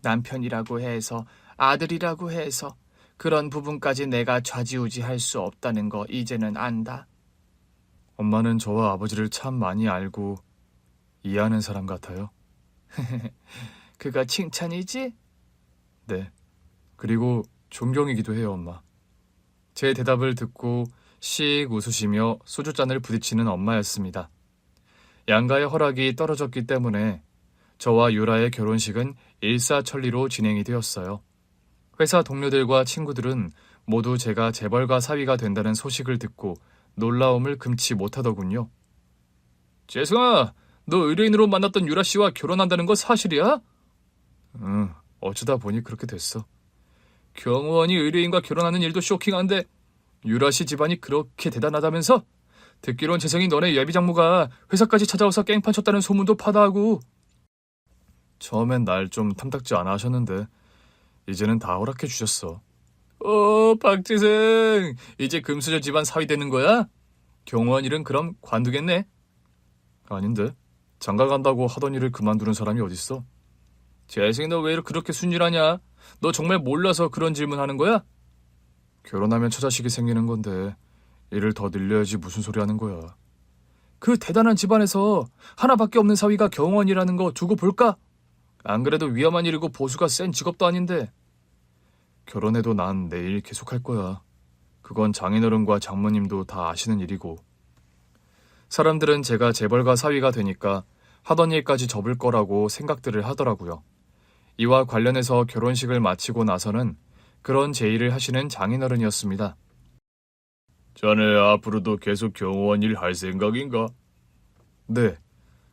남편이라고 해서 아들이라고 해서 그런 부분까지 내가 좌지우지할 수 없다는 거 이제는 안다. 엄마는 저와 아버지를 참 많이 알고 이해하는 사람 같아요. 그거 칭찬이지? 네. 그리고 존경이기도 해요, 엄마. 제 대답을 듣고 씩 웃으시며 소주잔을 부딪히는 엄마였습니다. 양가의 허락이 떨어졌기 때문에 저와 유라의 결혼식은 일사천리로 진행이 되었어요. 회사 동료들과 친구들은 모두 제가 재벌가 사위가 된다는 소식을 듣고 놀라움을 금치 못하더군요. 재승아, 너 의뢰인으로 만났던 유라 씨와 결혼한다는 거 사실이야? 응, 어쩌다 보니 그렇게 됐어. 경호원이 의뢰인과 결혼하는 일도 쇼킹한데 유라 씨 집안이 그렇게 대단하다면서? 듣기론 재성이 너네 예비장모가 회사까지 찾아와서 깽판 쳤다는 소문도 파다하고. 처음엔 날 좀 탐탁지 않아 하셨는데 이제는 다 허락해 주셨어. 박재승, 이제 금수저 집안 사위 되는 거야? 경호원 일은 그럼 관두겠네? 아닌데, 장가 간다고 하던 일을 그만두는 사람이 어딨어? 재승이 너 왜 그렇게 순진하냐? 너 정말 몰라서 그런 질문하는 거야? 결혼하면 처자식이 생기는 건데 일을 더 늘려야지 무슨 소리 하는 거야. 그 대단한 집안에서 하나밖에 없는 사위가 경호원이라는 거 두고 볼까? 안 그래도 위험한 일이고 보수가 센 직업도 아닌데. 결혼해도 난 내 일 계속할 거야. 그건 장인어른과 장모님도 다 아시는 일이고. 사람들은 제가 재벌가 사위가 되니까 하던 일까지 접을 거라고 생각들을 하더라고요. 이와 관련해서 결혼식을 마치고 나서는 그런 제의를 하시는 장인어른이었습니다. 자네 앞으로도 계속 경호원 일 할 생각인가? 네,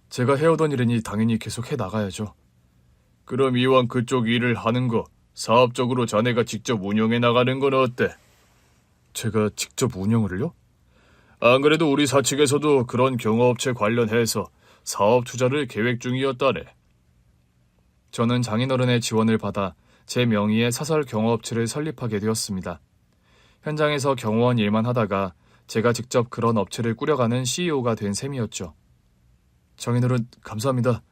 제가 해오던 일이니 당연히 계속 해 나가야죠. 그럼 이왕 그쪽 일을 하는 거 사업적으로 자네가 직접 운영해 나가는 건 어때? 제가 직접 운영을요? 안 그래도 우리 사측에서도 그런 경호업체 관련해서 사업 투자를 계획 중이었다네. 저는 장인어른의 지원을 받아 제 명의의 사설 경호업체를 설립하게 되었습니다. 현장에서 경호원 일만 하다가 제가 직접 그런 업체를 꾸려가는 CEO가 된 셈이었죠. 장인어른 감사합니다.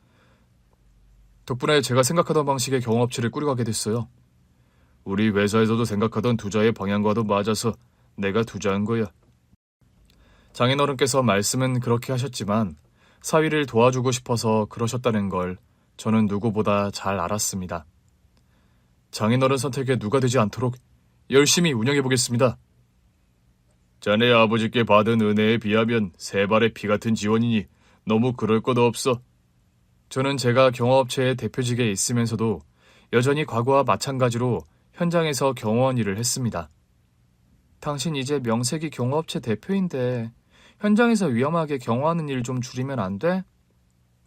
덕분에 제가 생각하던 방식의 경호업체를 꾸려가게 됐어요. 우리 회사에서도 생각하던 투자의 방향과도 맞아서 내가 투자한 거야. 장인어른께서 말씀은 그렇게 하셨지만 사위를 도와주고 싶어서 그러셨다는 걸 저는 누구보다 잘 알았습니다. 장인어른 선택에 누가 되지 않도록 열심히 운영해 보겠습니다. 자네 아버지께 받은 은혜에 비하면 세 발의 피 같은 지원이니 너무 그럴 것 없어. 저는 제가 경호업체의 대표직에 있으면서도 여전히 과거와 마찬가지로 현장에서 경호원 일을 했습니다. 당신 이제 명색이 경호업체 대표인데 현장에서 위험하게 경호하는 일 좀 줄이면 안 돼?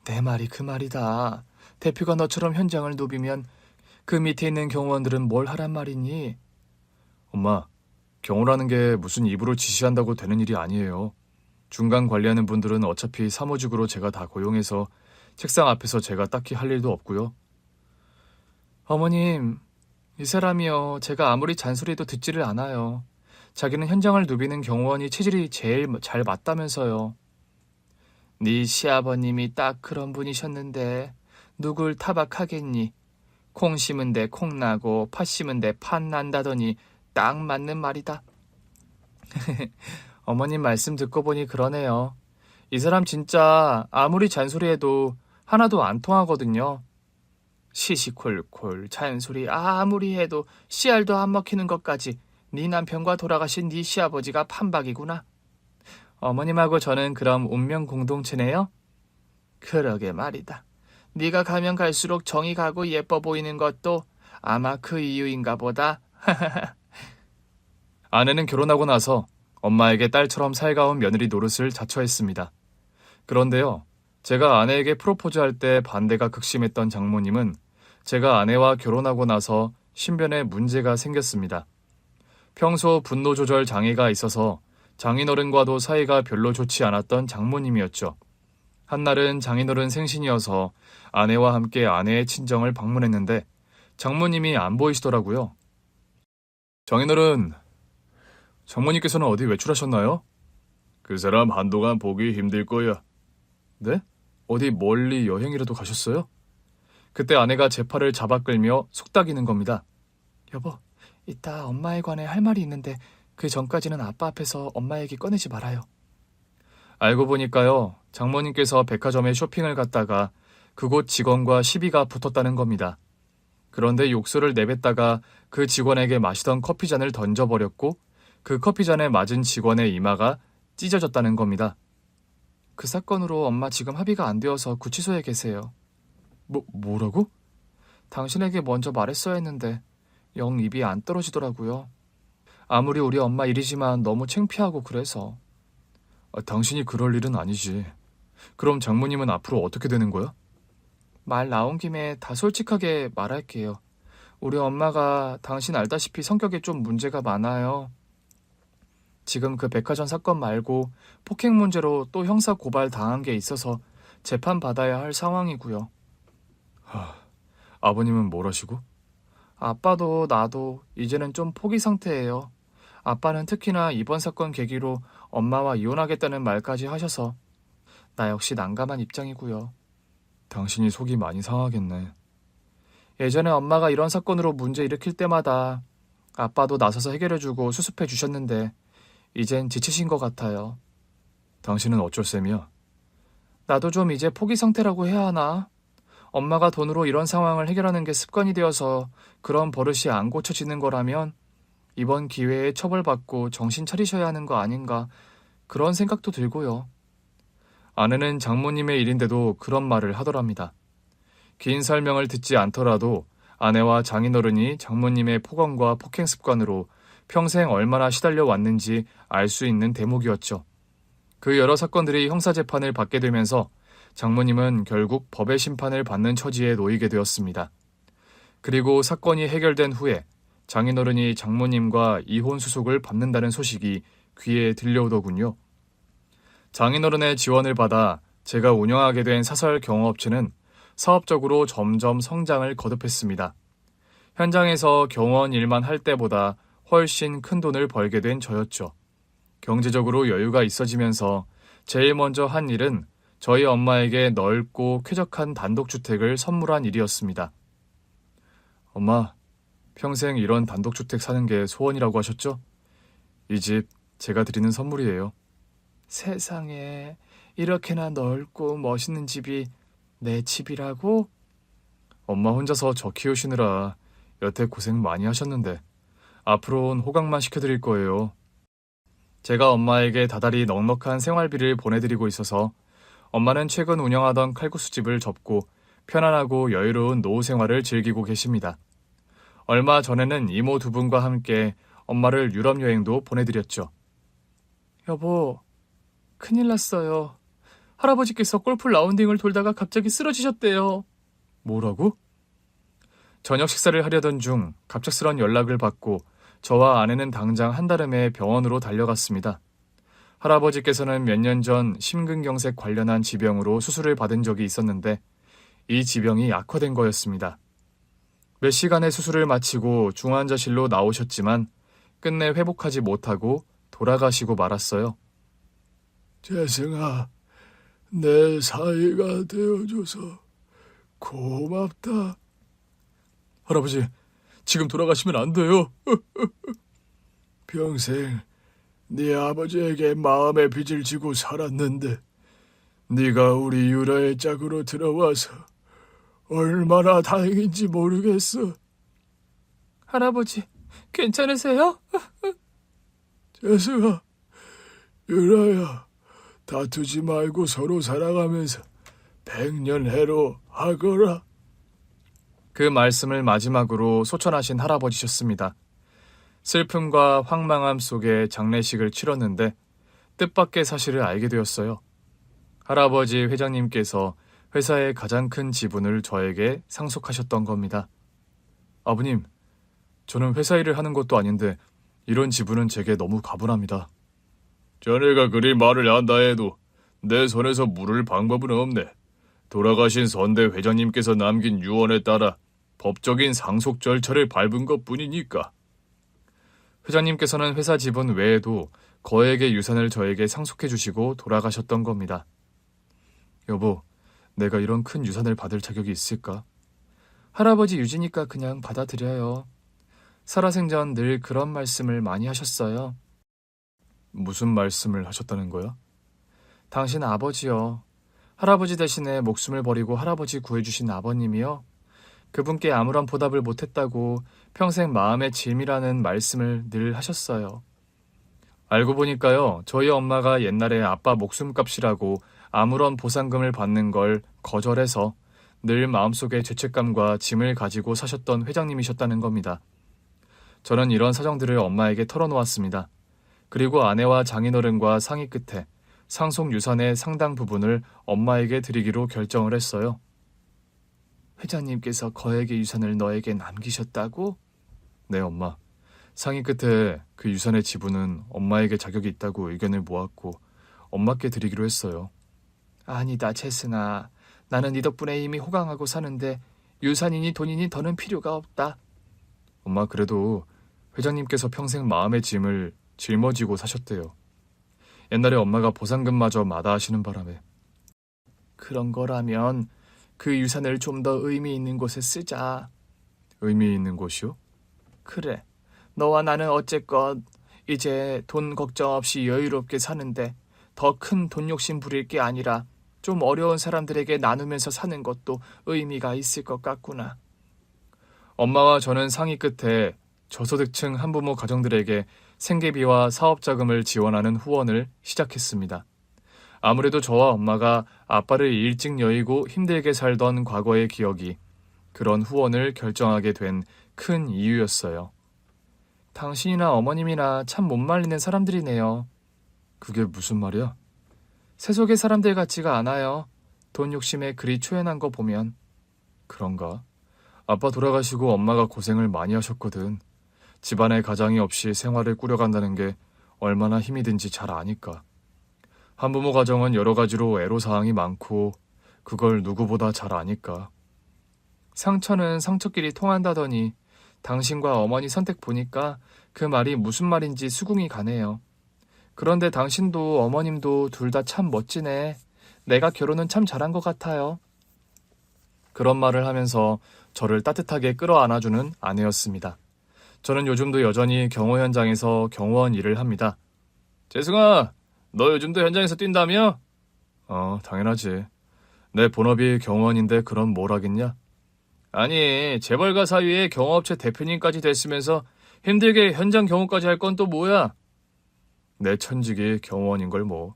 내 말이 그 말이다. 대표가 너처럼 현장을 누비면 그 밑에 있는 경호원들은 뭘 하란 말이니? 엄마, 경호라는 게 무슨 입으로 지시한다고 되는 일이 아니에요. 중간 관리하는 분들은 어차피 사무직으로 제가 다 고용해서 책상 앞에서 제가 딱히 할 일도 없고요. 어머님, 이 사람이요. 제가 아무리 잔소리도 듣지를 않아요. 자기는 현장을 누비는 경호원이 체질이 제일 잘 맞다면서요. 네 시아버님이 딱 그런 분이셨는데 누굴 타박하겠니? 콩 심은 데 콩 나고 팥 심은 데 팥 난다더니 딱 맞는 말이다. 어머님 말씀 듣고 보니 그러네요. 이 사람 진짜 아무리 잔소리해도 하나도 안 통하거든요. 시시콜콜 잔소리 아무리 해도 씨알도 안 먹히는 것까지 네 남편과 돌아가신 네 시아버지가 판박이구나. 어머님하고 저는 그럼 운명 공동체네요? 그러게 말이다. 네가 가면 갈수록 정이 가고 예뻐 보이는 것도 아마 그 이유인가 보다. 아내는 결혼하고 나서 엄마에게 딸처럼 살가운 며느리 노릇을 자처했습니다. 그런데요, 제가 아내에게 프로포즈할 때 반대가 극심했던 장모님은 제가 아내와 결혼하고 나서 신변에 문제가 생겼습니다. 평소 분노 조절 장애가 있어서 장인어른과도 사이가 별로 좋지 않았던 장모님이었죠. 한날은 장인어른 생신이어서 아내와 함께 아내의 친정을 방문했는데 장모님이 안 보이시더라고요. 장인어른, 장모님께서는 어디 외출하셨나요? 그 사람 한동안 보기 힘들 거야. 네? 어디 멀리 여행이라도 가셨어요? 그때 아내가 제 팔을 잡아 끌며 속닥이는 겁니다. 여보, 이따 엄마에 관해 할 말이 있는데 그 전까지는 아빠 앞에서 엄마 얘기 꺼내지 말아요. 알고 보니까요, 장모님께서 백화점에 쇼핑을 갔다가 그곳 직원과 시비가 붙었다는 겁니다. 그런데 욕설을 내뱉다가 그 직원에게 마시던 커피잔을 던져버렸고 그 커피잔에 맞은 직원의 이마가 찢어졌다는 겁니다. 그 사건으로 엄마 지금 합의가 안 되어서 구치소에 계세요. 뭐라고? 당신에게 먼저 말했어야 했는데 영 입이 안 떨어지더라고요. 아무리 우리 엄마 일이지만 너무 창피하고 그래서. 당신이 그럴 일은 아니지. 그럼 장모님은 앞으로 어떻게 되는 거야? 말 나온 김에 다 솔직하게 말할게요. 우리 엄마가 당신 알다시피 성격에 좀 문제가 많아요. 지금 그 백화점 사건 말고 폭행 문제로 또 형사 고발 당한 게 있어서 재판 받아야 할 상황이고요. 아버님은 뭘 하시고? 아빠도 나도 이제는 좀 포기 상태예요. 아빠는 특히나 이번 사건 계기로 엄마와 이혼하겠다는 말까지 하셔서 나 역시 난감한 입장이고요. 당신이 속이 많이 상하겠네. 예전에 엄마가 이런 사건으로 문제 일으킬 때마다 아빠도 나서서 해결해주고 수습해 주셨는데 이젠 지치신 것 같아요. 당신은 어쩔 셈이야? 나도 좀 이제 포기 상태라고 해야 하나? 엄마가 돈으로 이런 상황을 해결하는 게 습관이 되어서 그런 버릇이 안 고쳐지는 거라면 이번 기회에 처벌받고 정신 차리셔야 하는 거 아닌가 그런 생각도 들고요. 아내는 장모님의 일인데도 그런 말을 하더랍니다. 긴 설명을 듣지 않더라도 아내와 장인어른이 장모님의 폭언과 폭행 습관으로 평생 얼마나 시달려 왔는지 알 수 있는 대목이었죠. 그 여러 사건들이 형사재판을 받게 되면서 장모님은 결국 법의 심판을 받는 처지에 놓이게 되었습니다. 그리고 사건이 해결된 후에 장인어른이 장모님과 이혼 수속을 받는다는 소식이 귀에 들려오더군요. 장인어른의 지원을 받아 제가 운영하게 된 사설 경호업체는 사업적으로 점점 성장을 거듭했습니다. 현장에서 경호원 일만 할 때보다 훨씬 큰 돈을 벌게 된 저였죠. 경제적으로 여유가 있어지면서 제일 먼저 한 일은 저희 엄마에게 넓고 쾌적한 단독주택을 선물한 일이었습니다. 엄마, 평생 이런 단독주택 사는 게 소원이라고 하셨죠? 이 집 제가 드리는 선물이에요. 세상에, 이렇게나 넓고 멋있는 집이 내 집이라고? 엄마 혼자서 저 키우시느라 여태 고생 많이 하셨는데 앞으로는 호강만 시켜드릴 거예요. 제가 엄마에게 다달이 넉넉한 생활비를 보내드리고 있어서 엄마는 최근 운영하던 칼국수집을 접고 편안하고 여유로운 노후 생활을 즐기고 계십니다. 얼마 전에는 이모 두 분과 함께 엄마를 유럽 여행도 보내드렸죠. 여보, 큰일 났어요. 할아버지께서 골프 라운딩을 돌다가 갑자기 쓰러지셨대요. 뭐라고? 저녁 식사를 하려던 중 갑작스런 연락을 받고 저와 아내는 당장 한달음에 병원으로 달려갔습니다. 할아버지께서는 몇 년 전 심근경색 관련한 지병으로 수술을 받은 적이 있었는데 이 지병이 악화된 거였습니다. 몇 시간의 수술을 마치고 중환자실로 나오셨지만 끝내 회복하지 못하고 돌아가시고 말았어요. 재승아, 내 사이가 되어줘서 고맙다. 할아버지, 지금 돌아가시면 안 돼요. 평생 네 아버지에게 마음의 빚을 지고 살았는데 네가 우리 유라의 짝으로 들어와서 얼마나 다행인지 모르겠어. 할아버지, 괜찮으세요? 재승아, 유라야, 다투지 말고 서로 사랑하면서 백년해로 하거라. 그 말씀을 마지막으로 소천하신 할아버지셨습니다. 슬픔과 황망함 속에 장례식을 치렀는데 뜻밖의 사실을 알게 되었어요. 할아버지 회장님께서 회사의 가장 큰 지분을 저에게 상속하셨던 겁니다. 아버님, 저는 회사 일을 하는 것도 아닌데 이런 지분은 제게 너무 가분합니다. 자네가 그리 말을 한다 해도 내 손에서 물을 방법은 없네. 돌아가신 선대 회장님께서 남긴 유언에 따라 법적인 상속 절차를 밟은 것뿐이니까. 회장님께서는 회사 지분 외에도 거액의 유산을 저에게 상속해 주시고 돌아가셨던 겁니다. 여보, 내가 이런 큰 유산을 받을 자격이 있을까? 할아버지 유지니까 그냥 받아들여요. 살아생전 늘 그런 말씀을 많이 하셨어요. 무슨 말씀을 하셨다는 거야? 당신 아버지요. 할아버지 대신에 목숨을 버리고 할아버지 구해주신 아버님이요. 그분께 아무런 보답을 못했다고 평생 마음의 짐이라는 말씀을 늘 하셨어요. 알고 보니까요, 저희 엄마가 옛날에 아빠 목숨값이라고 아무런 보상금을 받는 걸 거절해서 늘 마음속에 죄책감과 짐을 가지고 사셨던 회장님이셨다는 겁니다. 저는 이런 사정들을 엄마에게 털어놓았습니다. 그리고 아내와 장인어른과 상의 끝에 상속 유산의 상당 부분을 엄마에게 드리기로 결정을 했어요. 회장님께서 거액의 유산을 너에게 남기셨다고? 네, 엄마. 상의 끝에 그 유산의 지분은 엄마에게 자격이 있다고 의견을 모았고 엄마께 드리기로 했어요. 아니다, 재승아. 나는 네 덕분에 이미 호강하고 사는데 유산이니 돈이니 더는 필요가 없다. 엄마, 그래도 회장님께서 평생 마음의 짐을 짊어지고 사셨대요. 옛날에 엄마가 보상금마저 마다하시는 바람에. 그런 거라면 그 유산을 좀 더 의미 있는 곳에 쓰자. 의미 있는 곳이요? 그래. 너와 나는 어쨌건 이제 돈 걱정 없이 여유롭게 사는데 더 큰 돈 욕심 부릴 게 아니라 좀 어려운 사람들에게 나누면서 사는 것도 의미가 있을 것 같구나. 엄마와 저는 상의 끝에 저소득층 한부모 가정들에게 생계비와 사업자금을 지원하는 후원을 시작했습니다. 아무래도 저와 엄마가 아빠를 일찍 여의고 힘들게 살던 과거의 기억이 그런 후원을 결정하게 된 큰 이유였어요. 당신이나 어머님이나 참 못 말리는 사람들이네요. 그게 무슨 말이야? 세속의 사람들 같지가 않아요. 돈 욕심에 그리 초연한 거 보면. 그런가? 아빠 돌아가시고 엄마가 고생을 많이 하셨거든. 집안에 가장이 없이 생활을 꾸려간다는 게 얼마나 힘이 든지 잘 아니까. 한부모 가정은 여러 가지로 애로사항이 많고 그걸 누구보다 잘 아니까. 상처는 상처끼리 통한다더니 당신과 어머니 선택 보니까 그 말이 무슨 말인지 수긍이 가네요. 그런데 당신도 어머님도 둘 다 참 멋지네. 내가 결혼은 참 잘한 것 같아요. 그런 말을 하면서 저를 따뜻하게 끌어안아주는 아내였습니다. 저는 요즘도 여전히 경호 현장에서 경호원 일을 합니다. 재승아, 너 요즘도 현장에서 뛴다며? 당연하지. 내 본업이 경호원인데 그럼 뭘 하겠냐? 아니, 재벌가 사위에 경호업체 대표님까지 됐으면서 힘들게 현장 경호까지 할 건 또 뭐야? 내 천직이 경호원인걸 뭐.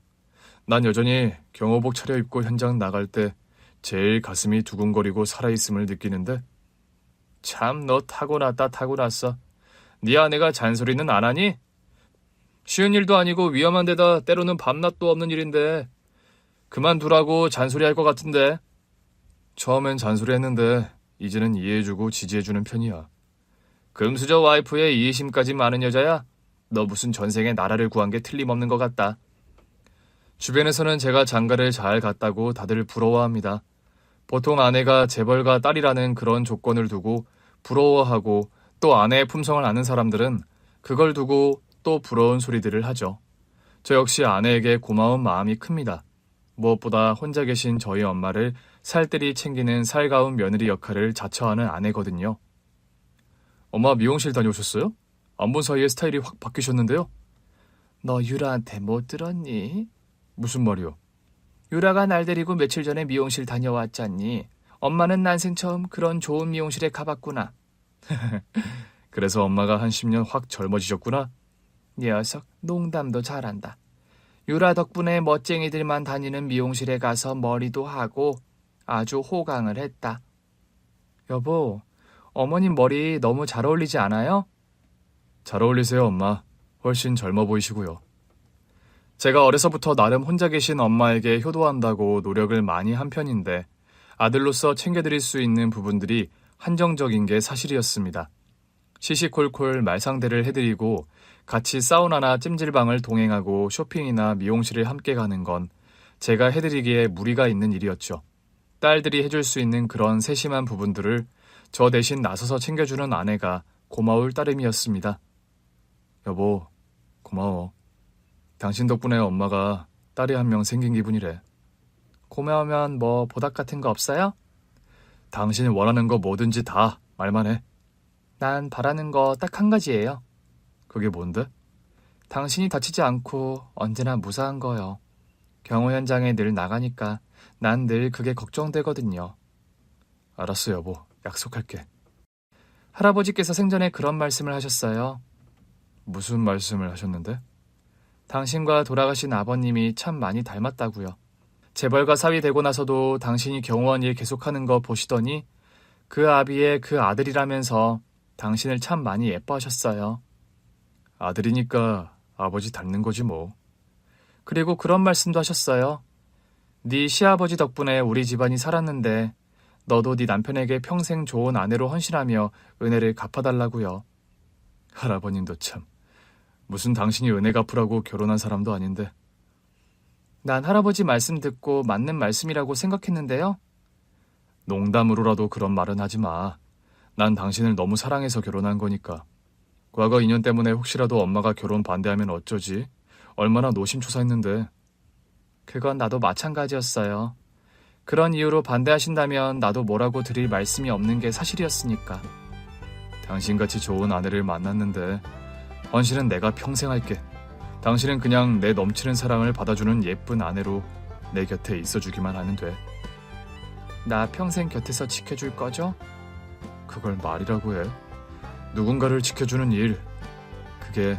난 여전히 경호복 차려입고 현장 나갈 때 제일 가슴이 두근거리고 살아있음을 느끼는데 참 너 타고났다 타고났어. 네 아내가 잔소리는 안 하니? 쉬운 일도 아니고 위험한 데다 때로는 밤낮도 없는 일인데 그만두라고 잔소리할 것 같은데. 처음엔 잔소리했는데 이제는 이해해주고 지지해주는 편이야. 금수저 와이프의 이해심까지 많은 여자야? 너 무슨 전생에 나라를 구한 게 틀림없는 것 같다. 주변에서는 제가 장가를 잘 갔다고 다들 부러워합니다. 보통 아내가 재벌가 딸이라는 그런 조건을 두고 부러워하고 또 아내의 품성을 아는 사람들은 그걸 두고 또 부러운 소리들을 하죠. 저 역시 아내에게 고마운 마음이 큽니다. 무엇보다 혼자 계신 저희 엄마를 살뜰히 챙기는 살가운 며느리 역할을 자처하는 아내거든요. 엄마 미용실 다녀오셨어요? 안 본 사이에 스타일이 확 바뀌셨는데요? 너 유라한테 못 들었니? 무슨 말이요? 유라가 날 데리고 며칠 전에 미용실 다녀왔잖니. 엄마는 난생 처음 그런 좋은 미용실에 가봤구나. 그래서 엄마가 한 10년 확 젊어지셨구나? 녀석 농담도 잘한다. 유라 덕분에 멋쟁이들만 다니는 미용실에 가서 머리도 하고 아주 호강을 했다. 여보, 어머님 머리 너무 잘 어울리지 않아요? 잘 어울리세요, 엄마. 훨씬 젊어 보이시고요. 제가 어려서부터 나름 혼자 계신 엄마에게 효도한다고 노력을 많이 한 편인데 아들로서 챙겨드릴 수 있는 부분들이 한정적인 게 사실이었습니다. 시시콜콜 말상대를 해드리고 같이 사우나나 찜질방을 동행하고 쇼핑이나 미용실을 함께 가는 건 제가 해드리기에 무리가 있는 일이었죠. 딸들이 해줄 수 있는 그런 세심한 부분들을 저 대신 나서서 챙겨주는 아내가 고마울 따름이었습니다. 여보, 고마워. 당신 덕분에 엄마가 딸이 한 명 생긴 기분이래. 고마우면 뭐 보답 같은 거 없어요? 당신이 원하는 거 뭐든지 다 말만 해. 난 바라는 거 딱 한 가지예요. 그게 뭔데? 당신이 다치지 않고 언제나 무사한 거요. 경호 현장에 늘 나가니까 난 늘 그게 걱정되거든요. 알았어, 여보. 약속할게. 할아버지께서 생전에 그런 말씀을 하셨어요. 무슨 말씀을 하셨는데? 당신과 돌아가신 아버님이 참 많이 닮았다고요. 재벌가 사위 되고 나서도 당신이 경호원 일 계속하는 거 보시더니 그 아비의 그 아들이라면서 당신을 참 많이 예뻐하셨어요. 아들이니까 아버지 닮는 거지 뭐. 그리고 그런 말씀도 하셨어요. 네 시아버지 덕분에 우리 집안이 살았는데 너도 네 남편에게 평생 좋은 아내로 헌신하며 은혜를 갚아달라고요. 할아버님도 참. 무슨 당신이 은혜 갚으라고 결혼한 사람도 아닌데. 난 할아버지 말씀 듣고 맞는 말씀이라고 생각했는데요. 농담으로라도 그런 말은 하지 마. 난 당신을 너무 사랑해서 결혼한 거니까. 과거 인연 때문에 혹시라도 엄마가 결혼 반대하면 어쩌지? 얼마나 노심초사했는데. 그건 나도 마찬가지였어요. 그런 이유로 반대하신다면 나도 뭐라고 드릴 말씀이 없는 게 사실이었으니까. 당신같이 좋은 아내를 만났는데 헌신은 내가 평생 할게. 당신은 그냥 내 넘치는 사랑을 받아주는 예쁜 아내로 내 곁에 있어주기만 하면 돼. 나 평생 곁에서 지켜줄 거죠? 그걸 말이라고 해. 누군가를 지켜주는 일, 그게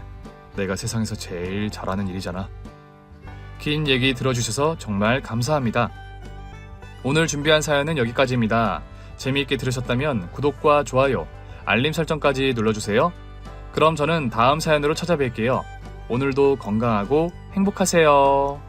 내가 세상에서 제일 잘하는 일이잖아. 긴 얘기 들어주셔서 정말 감사합니다. 오늘 준비한 사연은 여기까지입니다. 재미있게 들으셨다면 구독과 좋아요, 알림 설정까지 눌러주세요. 그럼 저는 다음 사연으로 찾아뵐게요. 오늘도 건강하고 행복하세요.